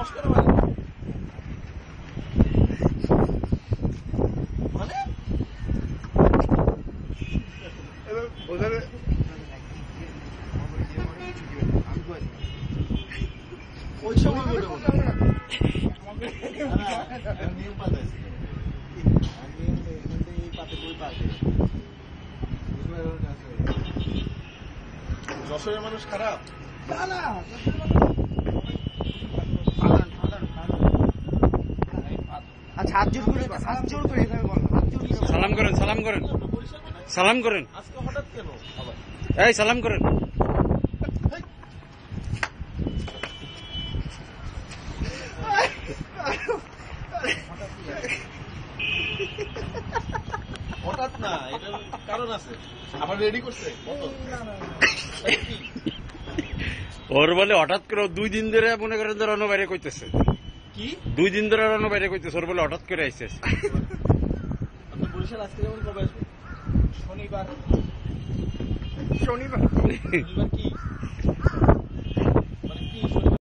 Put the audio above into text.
নমস্কার মানে ওদের ওই সময় নিয়ম পাতে বই পাতে যশোরের মানুষ খারাপ না আচ্ছা হাত জোর করে এভাবে বলো সালাম করেন সালাম করেন আজকে হঠাৎ কেন আবার এই সালাম করেন হঠাৎ না এটার কারণ আছে আবার রেডি করছে ওর বলে হঠাৎ করে 2 দিন ধরে মনে করেন যে রণ বাইরে কইতেছে কি 2 দিন ধরে রণ বাইরে কইতেছে ওর বলে হঠাৎ করে আইছে আপনি বরিশাল আজকে যেমন কবে আসবেন শনিবার কি